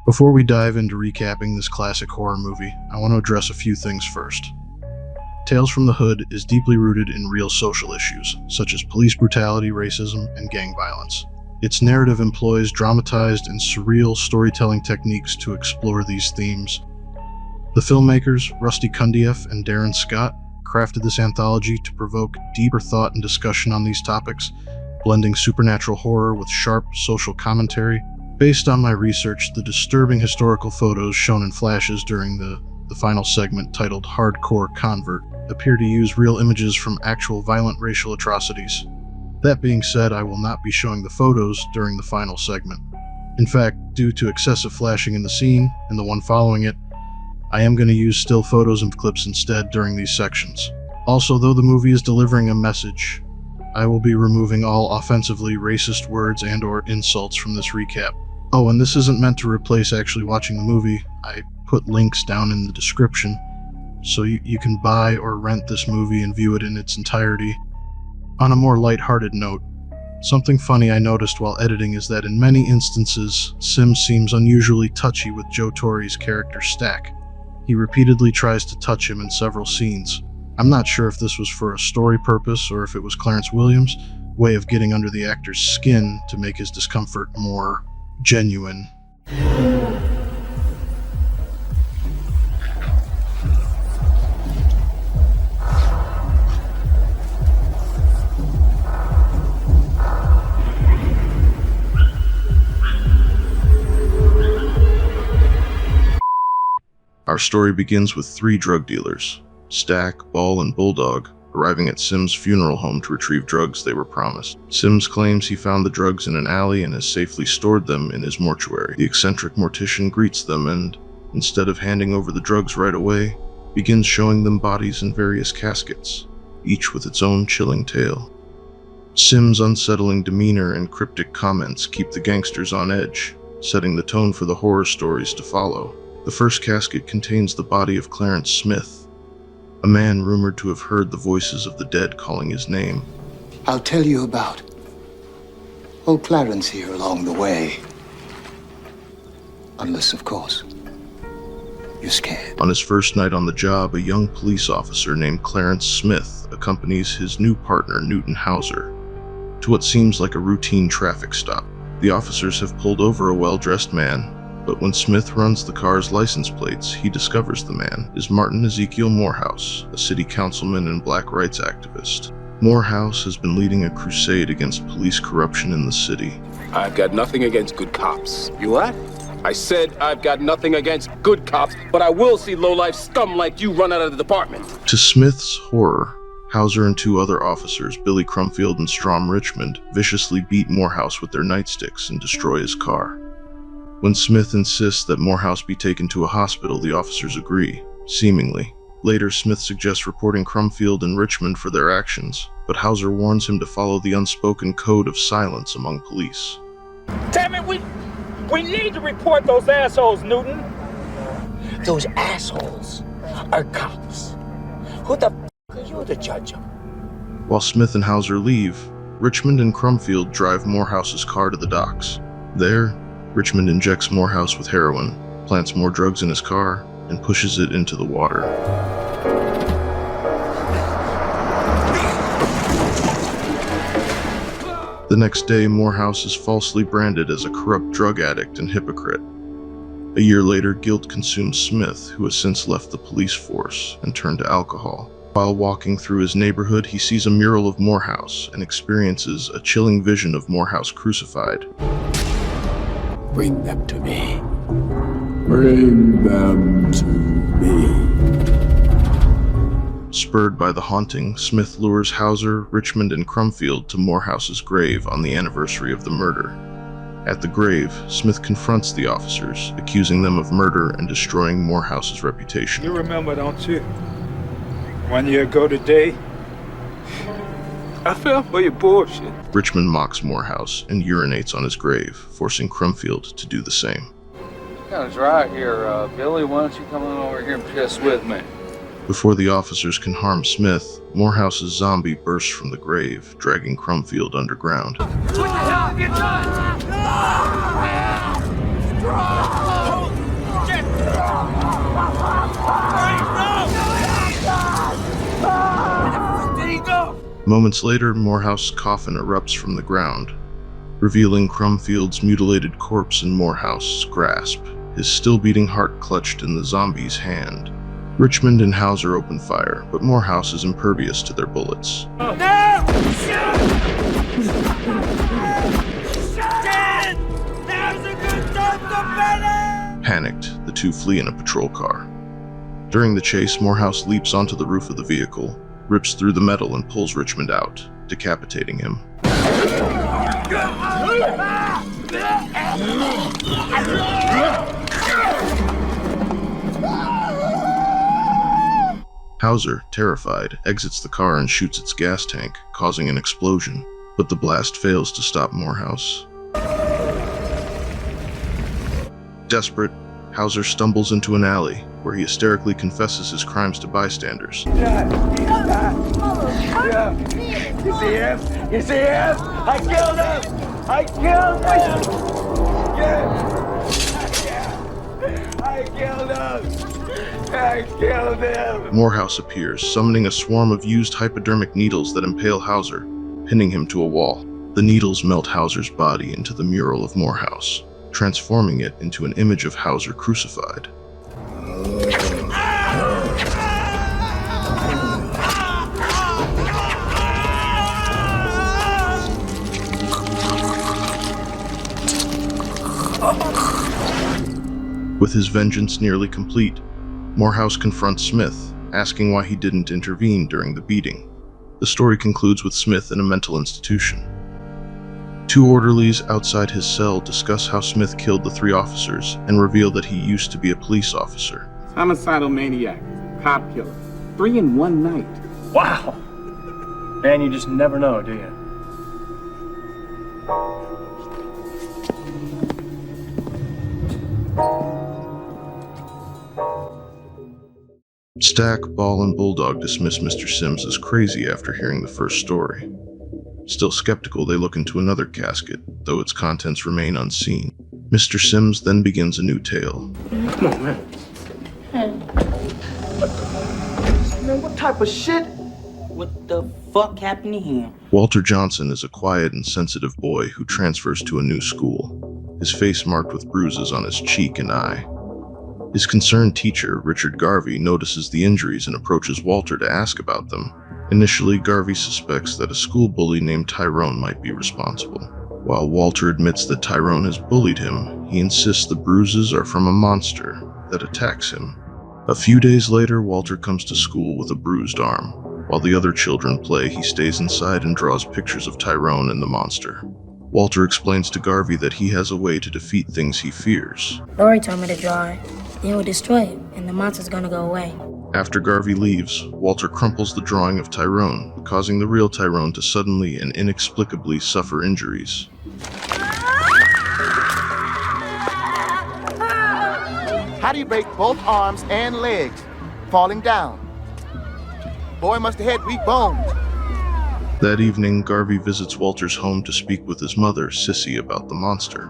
Before we dive into recapping this classic horror movie, I want to address a few things first. Tales from the Hood is deeply rooted in real social issues, such as police brutality, racism, and gang violence. Its narrative employs dramatized and surreal storytelling techniques to explore these themes. The filmmakers, Rusty Cundieff and Darren Scott, crafted this anthology to provoke deeper thought and discussion on these topics, blending supernatural horror with sharp social commentary. Based on my research, the disturbing historical photos shown in flashes during the final segment, titled Hardcore Convert, appear to use real images from actual violent racial atrocities. That being said, I will not be showing the photos during the final segment. In fact, due to excessive flashing in the scene and the one following it, I am going to use still photos and clips instead during these sections. Also, though the movie is delivering a message, I will be removing all offensively racist words and/or insults from this recap. Oh, and this isn't meant to replace actually watching the movie. I put links down in the description, so you can buy or rent this movie and view it in its entirety. On a more lighthearted note, something funny I noticed while editing is that in many instances, Sims seems unusually touchy with Joe Torre's character Stack. He repeatedly tries to touch him in several scenes. I'm not sure if this was for a story purpose or if it was Clarence Williams' way of getting under the actor's skin to make his discomfort more genuine. Our story begins with three drug dealers, Stack, Ball, and Bulldog, arriving at Sim's funeral home to retrieve drugs they were promised. Sims claims he found the drugs in an alley and has safely stored them in his mortuary. The eccentric mortician greets them and, instead of handing over the drugs right away, begins showing them bodies in various caskets, each with its own chilling tale. Sim's unsettling demeanor and cryptic comments keep the gangsters on edge, setting the tone for the horror stories to follow. The first casket contains the body of Clarence Smith, a man rumored to have heard the voices of the dead calling his name. I'll tell you about old Clarence here along the way. Unless, of course, you're scared. On his first night on the job, a young police officer named Clarence Smith accompanies his new partner, Newton Hauser, to what seems like a routine traffic stop. The officers have pulled over a well-dressed man, but when Smith runs the car's license plates, he discovers the man is Martin Moorehouse, a city councilman and black rights activist. Moorehouse has been leading a crusade against police corruption in the city. I've got nothing against good cops. You what? I said I've got nothing against good cops, but I will see low-life scum like you run out of the department. To Smith's horror, Hauser and two other officers, Billy Crumfield and Strom Richmond, viciously beat Moorehouse with their nightsticks and destroy his car. When Smith insists that Moorehouse be taken to a hospital, the officers agree, seemingly. Later, Smith suggests reporting Crumfield and Richmond for their actions, but Hauser warns him to follow the unspoken code of silence among police. Damn it, we need to report those assholes, Newton. Those assholes are cops. Who the f*** are you to judge them? While Smith and Hauser leave, Richmond and Crumfield drive Moorehouse's car to the docks. There, Richmond injects Moorehouse with heroin, plants more drugs in his car, and pushes it into the water. The next day, Moorehouse is falsely branded as a corrupt drug addict and hypocrite. A year later, guilt consumes Smith, who has since left the police force and turned to alcohol. While walking through his neighborhood, he sees a mural of Moorehouse and experiences a chilling vision of Moorehouse crucified. Bring them to me. Bring them to me. Spurred by the haunting, Smith lures Hauser, Richmond, and Crumfield to Moorehouse's grave on the anniversary of the murder. At the grave, Smith confronts the officers, accusing them of murder and destroying Moorehouse's reputation. You remember, don't you? 1 year ago today, I fell for your bullshit. Richmond mocks Moorehouse and urinates on his grave, forcing Crumfield to do the same. Kind of dry here, Billy. Why don't you come on over here and piss with me? Before the officers can harm Smith, Moorehouse's zombie bursts from the grave, dragging Crumfield underground. What the hell have you done? Moments later, Moorehouse's coffin erupts from the ground, revealing Crumfield's mutilated corpse in Moorehouse grasp, his still-beating heart clutched in the zombie's hand. Richmond and Hauser open fire, but Moorehouse is impervious to their bullets. No! Panicked, the two flee in a patrol car. During the chase, Moorehouse leaps onto the roof of the vehicle, rips through the metal, and pulls Richmond out, decapitating him. Hauser, terrified, exits the car and shoots its gas tank, causing an explosion, but the blast fails to stop Moorehouse. Desperate, Hauser stumbles into an alley, where he hysterically confesses his crimes to bystanders. You see him? You see him? I killed him! I killed him! Yeah! I killed him! I killed him! Moorehouse appears, summoning a swarm of used hypodermic needles that impale Hauser, pinning him to a wall. The needles melt Hauser's body into the mural of Moorehouse, transforming it into an image of Hauser crucified. With his vengeance nearly complete, Moorehouse confronts Smith, asking why he didn't intervene during the beating. The story concludes with Smith in a mental institution. Two orderlies outside his cell discuss how Smith killed the three officers and reveal that he used to be a police officer. Homicidal maniac, cop killer, 3 in one night. Wow. Man, you just never know, do you? Stack, Ball, and Bulldog dismiss Mr. Sims as crazy after hearing the first story. Still skeptical, they look into another casket, though its contents remain unseen. Mr. Sims then begins a new tale. Come on, man. Man, what type of shit? What the fuck happened to him? Walter Johnson is a quiet and sensitive boy who transfers to a new school, his face marked with bruises on his cheek and eye. His concerned teacher, Richard Garvey, notices the injuries and approaches Walter to ask about them. Initially, Garvey suspects that a school bully named Tyrone might be responsible. While Walter admits that Tyrone has bullied him, he insists the bruises are from a monster that attacks him. A few days later, Walter comes to school with a bruised arm. While the other children play, he stays inside and draws pictures of Tyrone and the monster. Walter explains to Garvey that he has a way to defeat things he fears. Lori told me to draw it. Then we'll destroy it, and the monster's gonna go away. After Garvey leaves, Walter crumples the drawing of Tyrone, causing the real Tyrone to suddenly and inexplicably suffer injuries. How do you break both arms and legs? Falling down. Boy must have had weak bones. That evening, Garvey visits Walter's home to speak with his mother, Sissy, about the monster.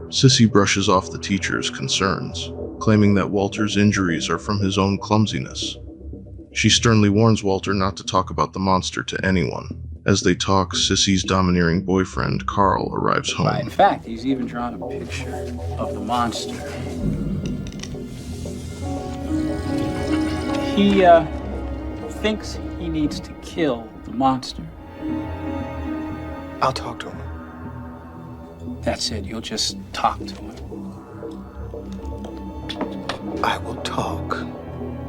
Sissy brushes off the teacher's concerns, claiming that Walter's injuries are from his own clumsiness. She sternly warns Walter not to talk about the monster to anyone. As they talk, Sissy's domineering boyfriend, Carl, arrives home. In fact, he's even drawn a picture of the monster. He, thinks he needs to kill the monster. I'll talk to him. That's it, you'll just talk to him. I will talk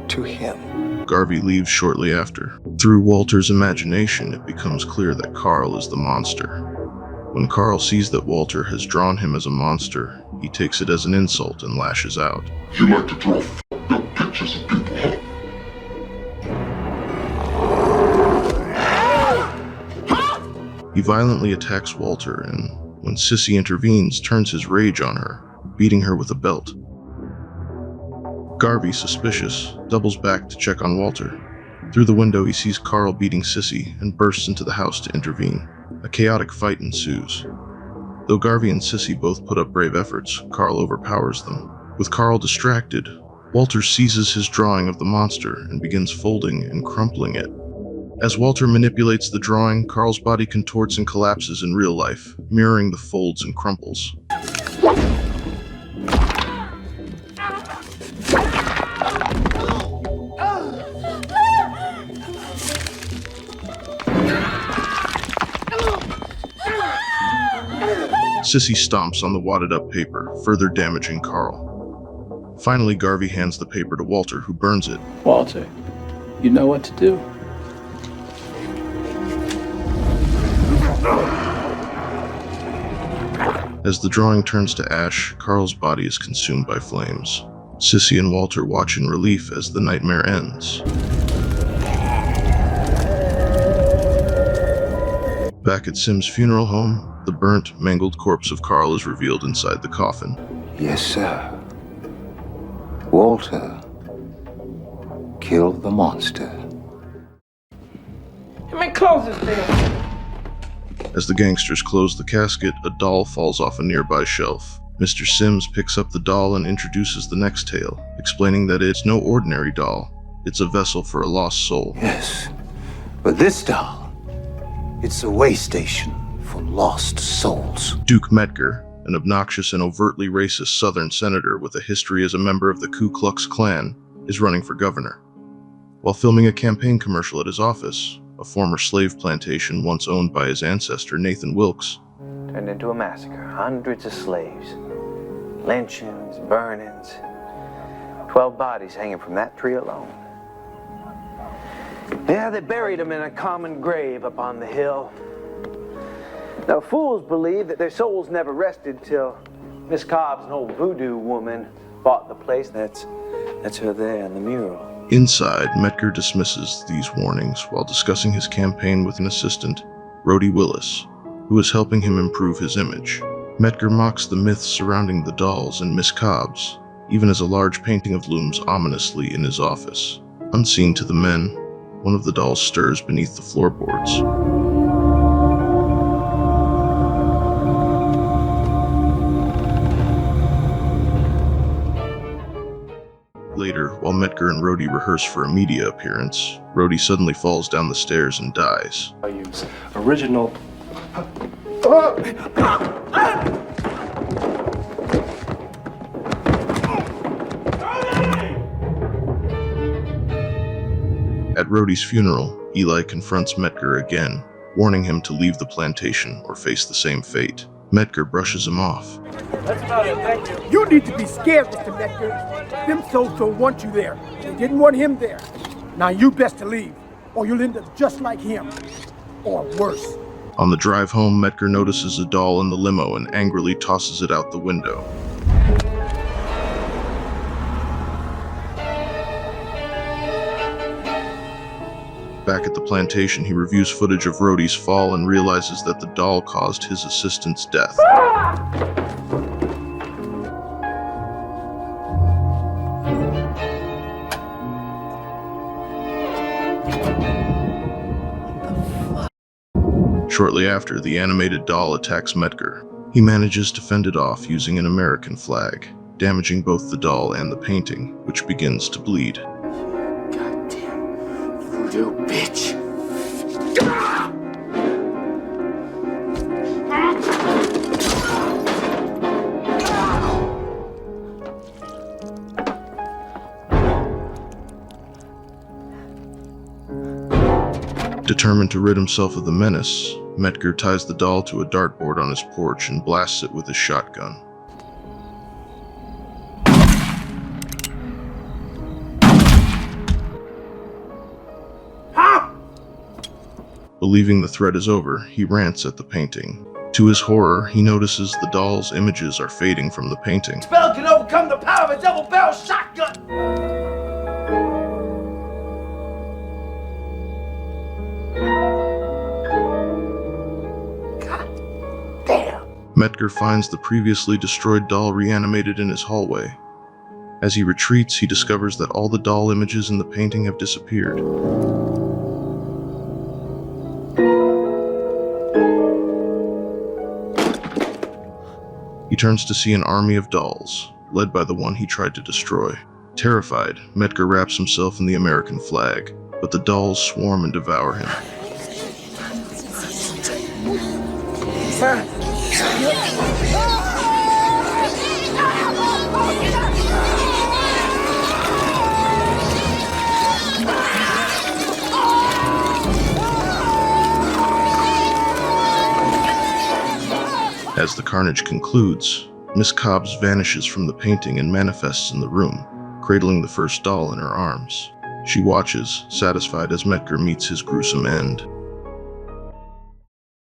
to him. Garvey leaves shortly after. Through Walter's imagination, it becomes clear that Carl is the monster. When Carl sees that Walter has drawn him as a monster, he takes it as an insult and lashes out. You like to draw f***ed-up pictures of people, huh? He violently attacks Walter and, when Sissy intervenes, turns his rage on her, beating her with a belt. Garvey, suspicious, doubles back to check on Walter. Through the window, he sees Carl beating Sissy and bursts into the house to intervene. A chaotic fight ensues. Though Garvey and Sissy both put up brave efforts, Carl overpowers them. With Carl distracted, Walter seizes his drawing of the monster and begins folding and crumpling it. As Walter manipulates the drawing, Carl's body contorts and collapses in real life, mirroring the folds and crumples. Sissy stomps on the wadded-up paper, further damaging Carl. Finally, Garvey hands the paper to Walter, who burns it. Walter, you know what to do. As the drawing turns to ash, Carl's body is consumed by flames. Sissy and Walter watch in relief as the nightmare ends. Back at Sim's funeral home, the burnt, mangled corpse of Carl is revealed inside the coffin. Yes, sir. Walter killed the monster. Let me close this thing. As the gangsters close the casket, a doll falls off a nearby shelf. Mr. Sims picks up the doll and introduces the next tale, explaining that it's no ordinary doll. It's a vessel for a lost soul. Yes, but this doll, it's a way station for lost souls. Duke Metger, an obnoxious and overtly racist Southern senator with a history as a member of the Ku Klux Klan, is running for governor. While filming a campaign commercial at his office, a former slave plantation once owned by his ancestor Nathan Wilkes turned into a massacre. Hundreds of slaves. Lynchings, burnings. 12 bodies hanging from that tree alone. Yeah, they buried them in a common grave up on the hill. Now, fools believe that their souls never rested till Miss Cobb's an old voodoo woman bought the place. That's her there in the mural. Inside, Metger dismisses these warnings while discussing his campaign with an assistant, Rhodey Willis, who is helping him improve his image. Metger mocks the myths surrounding the dolls and Miss Cobb's, even as a large painting of looms ominously in his office. Unseen to the men, one of the dolls stirs beneath the floorboards. Later, while Metger and Rhodey rehearse for a media appearance, Rhodey suddenly falls down the stairs and dies. I use original. At Rhodey's funeral, Eli confronts Metger again, warning him to leave the plantation or face the same fate. Metger brushes him off. That's about it, thank you. You need to be scared, Mr. Metger. Them souls don't want you there. They didn't want him there. Now you best to leave, or you'll end up just like him. Or worse. On the drive home, Metger notices a doll in the limo and angrily tosses it out the window. Back at the plantation, he reviews footage of Rhodey's fall and realizes that the doll caused his assistant's death. Shortly after, the animated doll attacks Metger. He manages to fend it off using an American flag, damaging both the doll and the painting, which begins to bleed. Goddamn voodoo bitch. Determined to rid himself of the menace, Metger ties the doll to a dartboard on his porch and blasts it with his shotgun. Believing the threat is over, he rants at the painting. To his horror, he notices the doll's images are fading from the painting. Spell can overcome the power of a double-barrel shotgun! Metger finds the previously destroyed doll reanimated in his hallway. As he retreats, he discovers that all the doll images in the painting have disappeared. He turns to see an army of dolls, led by the one he tried to destroy. Terrified, Metger wraps himself in the American flag, but the dolls swarm and devour him. As the carnage concludes, Miss Cobbs vanishes from the painting and manifests in the room, cradling the first doll in her arms. She watches, satisfied as Metger meets his gruesome end.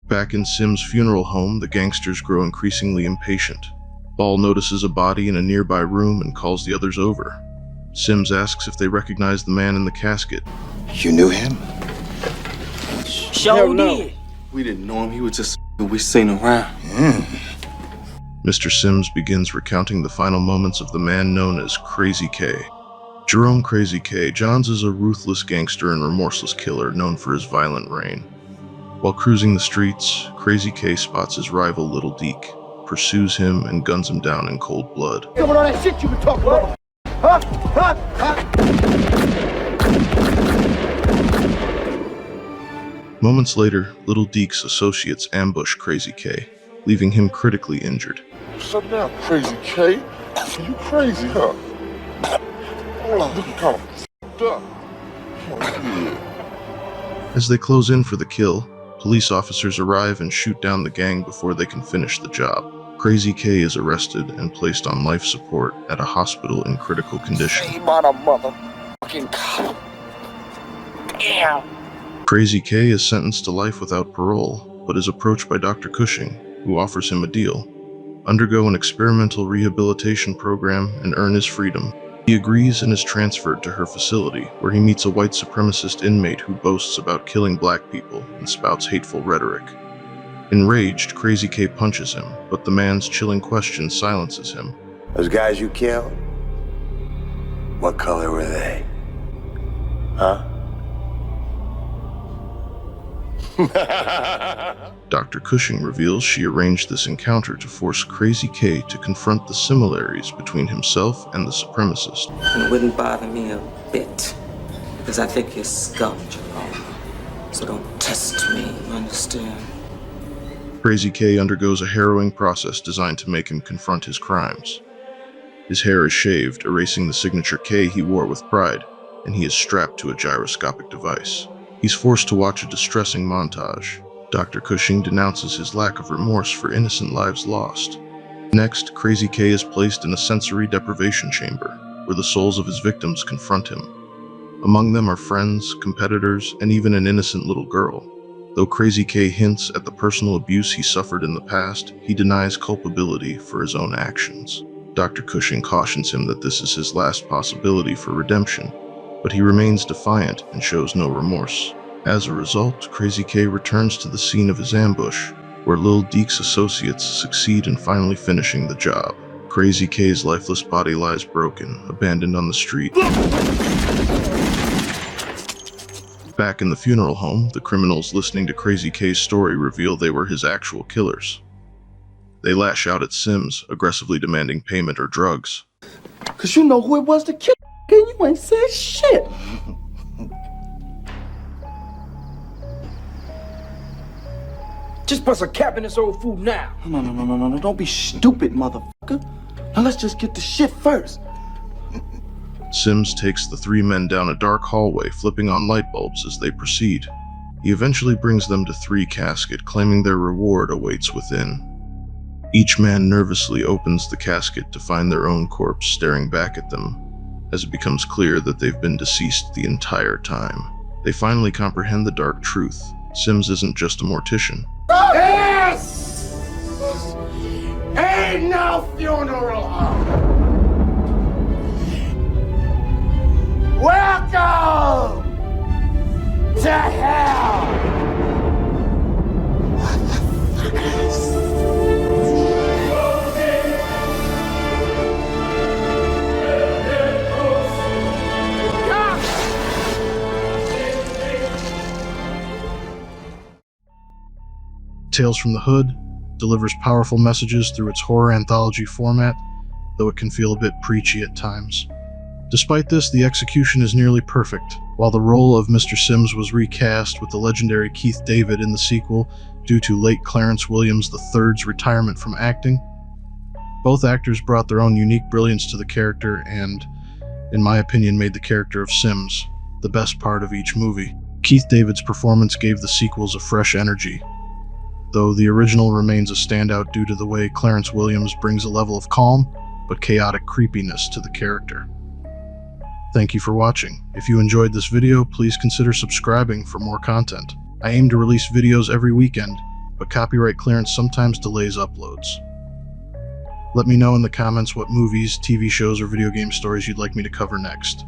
Back in Sim's funeral home, the gangsters grow increasingly impatient. Ball notices a body in a nearby room and calls the others over. Sims asks if they recognize the man in the casket. You knew him? Sure did. We didn't know him. He was just we seen around. Mr. Sims begins recounting the final moments of the man known as Crazy K. Jerome Crazy K. Johns is a ruthless gangster and remorseless killer known for his violent reign. While cruising the streets, Crazy K spots his rival Little Deke, pursues him, and guns him down in cold blood. Come on, that shit you been talking about. Huh? Moments later, Little Deke's associates ambush Crazy K, leaving him critically injured. Shut down, Crazy K. You crazy, huh? Hold on, looking kind of f***ed up. As they close in for the kill, police officers arrive and shoot down the gang before they can finish the job. Crazy K is arrested and placed on life support at a hospital in critical condition. Shame on a motherfucking cop. Damn. Crazy K is sentenced to life without parole, but is approached by Dr. Cushing, who offers him a deal. Undergo an experimental rehabilitation program and earn his freedom. He agrees and is transferred to her facility, where he meets a white supremacist inmate who boasts about killing black people and spouts hateful rhetoric. Enraged, Crazy K punches him, but the man's chilling question silences him. Those guys you killed? What color were they? Huh? Dr. Cushing reveals she arranged this encounter to force Crazy K to confront the similarities between himself and the supremacist. It wouldn't bother me a bit, because I think you're scum, Jerome. So don't test me, you understand? Crazy K undergoes a harrowing process designed to make him confront his crimes. His hair is shaved, erasing the signature K he wore with pride, and he is strapped to a gyroscopic device. He's forced to watch a distressing montage. Dr. Cushing denounces his lack of remorse for innocent lives lost. Next, Crazy K is placed in a sensory deprivation chamber, where the souls of his victims confront him. Among them are friends, competitors, and even an innocent little girl. Though Crazy K hints at the personal abuse he suffered in the past, he denies culpability for his own actions. Dr. Cushing cautions him that this is his last possibility for redemption, but he remains defiant and shows no remorse. As a result, Crazy K returns to the scene of his ambush, where Lil Deke's associates succeed in finally finishing the job. Crazy K's lifeless body lies broken, abandoned on the street. Back in the funeral home, the criminals listening to Crazy K's story reveal they were his actual killers. They lash out at Sims, aggressively demanding payment or drugs. Cause you know who it was to kill, and you ain't said shit. Just bust a cap in this old fool now. No, don't be stupid, motherfucker. Now let's just get the shit first. Sims takes the three men down a dark hallway, flipping on light bulbs as they proceed. He eventually brings them to 3 Casket, claiming their reward awaits within. Each man nervously opens the casket to find their own corpse staring back at them, as it becomes clear that they've been deceased the entire time. They finally comprehend the dark truth. Sims isn't just a mortician. Yes! Ain't no funeral home! Welcome to hell! Tales from the Hood delivers powerful messages through its horror anthology format, though it can feel a bit preachy at times. Despite this, the execution is nearly perfect, While the role of Mr. Sims was recast with the legendary Keith David in the sequel due to late Clarence Williams III's retirement from acting, both actors brought their own unique brilliance to the character and, in my opinion, made the character of Sims the best part of each movie. Keith David's performance gave the sequels a fresh energy, though the original remains a standout due to the way Clarence Williams brings a level of calm but chaotic creepiness to the character. Thank you for watching. If you enjoyed this video, please consider subscribing for more content. I aim to release videos every weekend, but copyright clearance sometimes delays uploads. Let me know in the comments what movies, TV shows, or video game stories you'd like me to cover next.